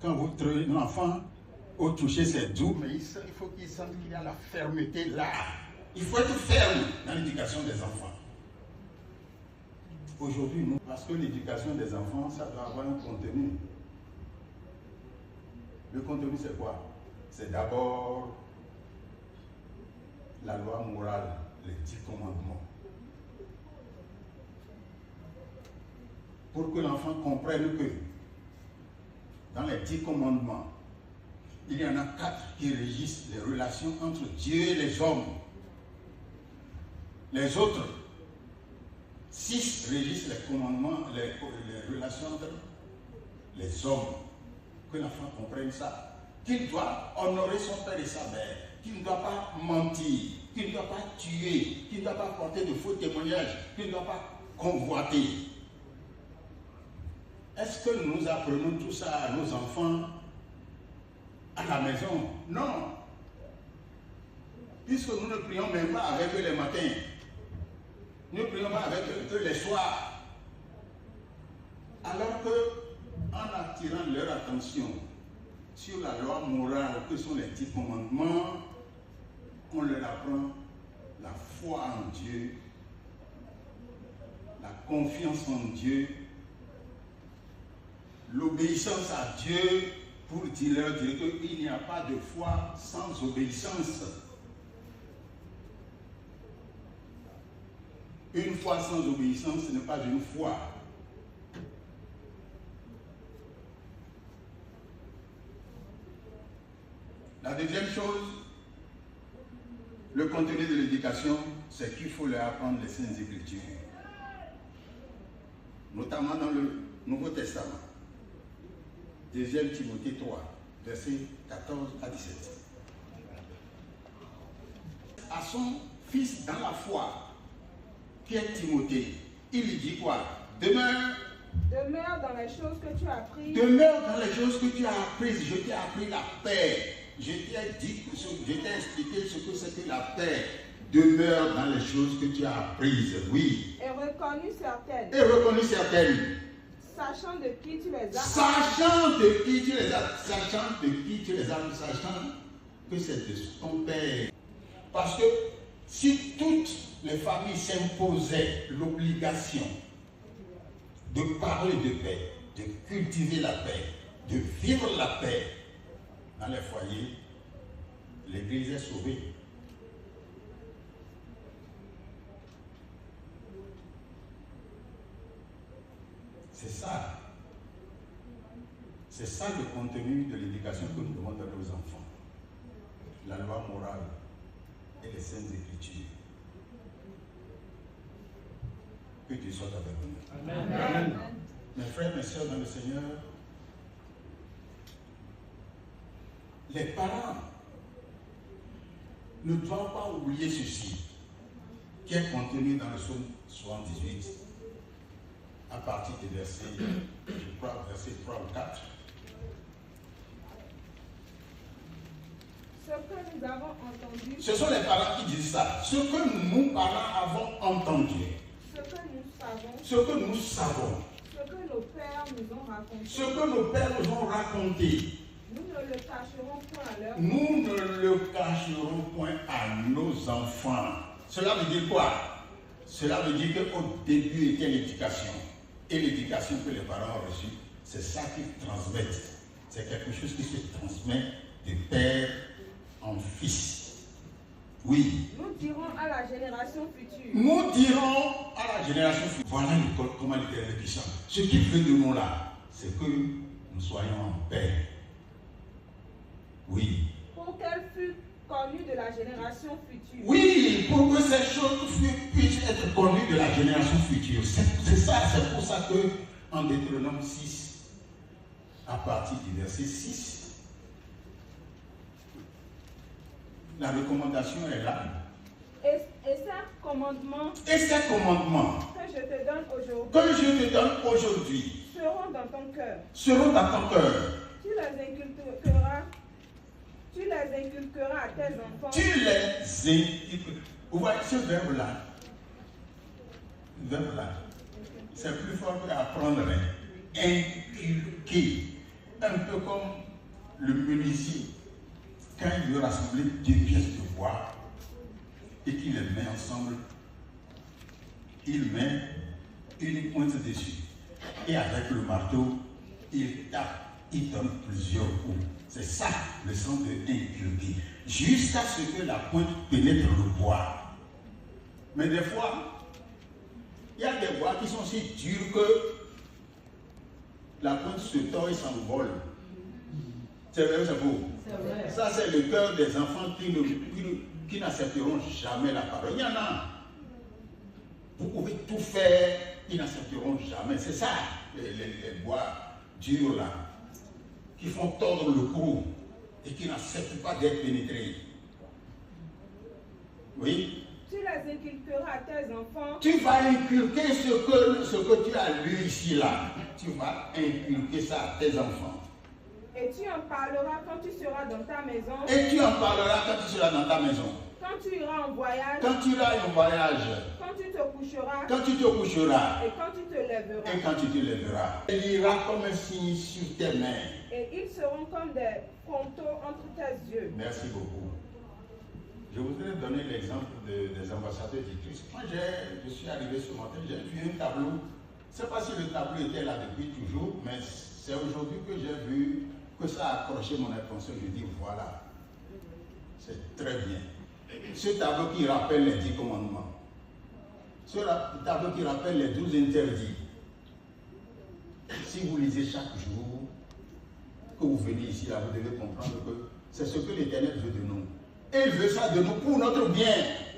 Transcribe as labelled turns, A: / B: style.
A: Quand vous trouvez un enfant, au toucher c'est doux, mais il faut qu'il sente qu'il y a la fermeté là. Il faut être ferme dans l'éducation des enfants. Aujourd'hui, nous, parce que l'éducation des enfants, ça doit avoir un contenu. Le contenu, c'est quoi? C'est d'abord la loi morale, les 10 commandements. Pour que l'enfant comprenne que dans les 10 commandements, il y en a 4 qui régissent les relations entre Dieu et les hommes. Les autres 6 régissent les commandements, les relations entre les hommes. Que l'enfant comprenne ça. Qu'il doit honorer son père et sa mère. Qu'il ne doit pas mentir. Qu'il ne doit pas tuer. Qu'il ne doit pas porter de faux témoignages. Qu'il ne doit pas convoiter. Est-ce que nous apprenons tout ça à nos enfants à la maison? Non. Puisque nous ne prions même pas avec eux les matins. Nous ne prions pas avec eux les soirs. Alors que, en attirant leur attention sur la loi morale que sont les 10 commandements, on leur apprend la foi en Dieu, la confiance en Dieu, l'obéissance à Dieu, pour leur dire qu'il n'y a pas de foi sans obéissance. Une foi sans obéissance, ce n'est pas une foi. La deuxième chose, le contenu de l'éducation, c'est qu'il faut leur apprendre les Saintes Écritures. Notamment dans le Nouveau Testament. 2 Timothée 3, versets 14 à 17. À son fils dans la foi, qui est Timothée, il lui dit quoi? Demeure dans les choses que tu as apprises. Demeure dans les choses que tu as apprises. Je t'ai appris la paix. Je t'ai expliqué ce que c'était la paix. Demeure dans les choses que tu as apprises. Oui.
B: Et reconnu certaines. Sachant de qui tu les as.
A: Sachant de qui tu les as. Sachant de qui tu les as. Sachant que c'est de ton père. Parce que si toutes les familles s'imposaient l'obligation de parler de paix, de cultiver la paix, de vivre la paix dans les foyers, l'Église est sauvée. C'est ça. C'est ça le contenu de l'éducation que nous devons donner aux enfants. La loi morale et les Saintes Écritures. Que Dieu soit avec nous.
B: Amen. Amen.
A: Mes frères, mes soeurs dans le Seigneur, les parents ne doivent pas oublier ceci, qui est contenu dans le psaume 78, à partir du verset, je crois, verset 3 ou 4.
B: Ce que nous avons entendu.
A: Ce sont les parents qui disent ça. Ce que nous, parents, avons entendu.
B: Ce que nous savons.
A: Ce que nous savons.
B: Ce que nos pères nous ont raconté.
A: Ce que nos pères nous ont raconté.
B: Nous ne le cacherons point à leur.
A: Nous ne le cacherons point à nos enfants. Cela veut dire quoi? Cela veut dire qu'au début était l'éducation. Et l'éducation que les parents ont reçue, c'est ça qu'ils transmettent. C'est quelque chose qui se transmet de père en fils. Oui.
B: Nous dirons à la génération future.
A: Nous dirons à la génération future. Voilà comment l'Éternel est puissant. Ce qu'il veut de nous là, c'est que nous soyons en paix. Oui.
B: Pour qu'elle fût connue de la génération future.
A: Oui, pour que ces choses puissent être connues de la génération future. C'est ça, c'est pour ça que en Deutéronome 6, à partir du verset 6, la recommandation est là.
B: Et ces commandements.
A: Et ces commandements
B: Que je te donne aujourd'hui.
A: Que je te donne aujourd'hui.
B: Seront dans ton cœur.
A: Seront dans ton cœur.
B: Tu les inculqueras. Tu les inculqueras à tes enfants.
A: Tu les inculqueras. Vous voyez ce verbe-là. C'est plus fort qu'apprendre. Inculquer. un peu comme le menuisier, quand il veut rassembler 2 pièces de bois et qu'il les met ensemble, il met une pointe dessus. Et avec le marteau, il tape, il donne plusieurs coups. C'est ça le sens de inculquer. Jusqu'à ce que la pointe pénètre le bois. Mais des fois, il y a des bois qui sont si durs que la pointe se tord et s'envole. C'est vrai ou c'est faux? Ça, c'est le cœur des enfants qui n'accepteront jamais la parole. Il y en a. Vous pouvez tout faire, ils n'accepteront jamais. C'est ça, les bois durs là, qui font tordre le cou et qui n'acceptent pas d'être pénétrés. Oui?
B: Tu les inculqueras à tes enfants.
A: Tu vas inculquer ce que tu as lu ici là. Tu vas inculquer ça à tes enfants.
B: Et tu en parleras quand tu seras dans ta maison.
A: Et tu en parleras quand tu seras dans ta maison.
B: Quand tu iras en voyage.
A: Quand tu iras en voyage.
B: Quand tu te coucheras.
A: Quand tu te coucheras.
B: Et quand tu te lèveras.
A: Et quand tu te lèveras. Il ira comme un signe sur tes mains.
B: Et ils seront comme des frontaux entre tes yeux.
A: Merci beaucoup. Je voudrais donner l'exemple des ambassadeurs du Christ. Quand je suis arrivé ce matin, j'ai vu un tableau. Je ne sais pas si le tableau était là depuis toujours, mais c'est aujourd'hui que j'ai vu que ça a accroché mon attention. Je dis voilà, c'est très bien. Ce tableau qui rappelle les 10 commandements. Ce tableau qui rappelle les 12 interdits. Si vous lisez chaque jour, que vous venez ici, là, vous devez comprendre que c'est ce que l'Éternel veut de nous. Et il veut ça de nous pour notre bien.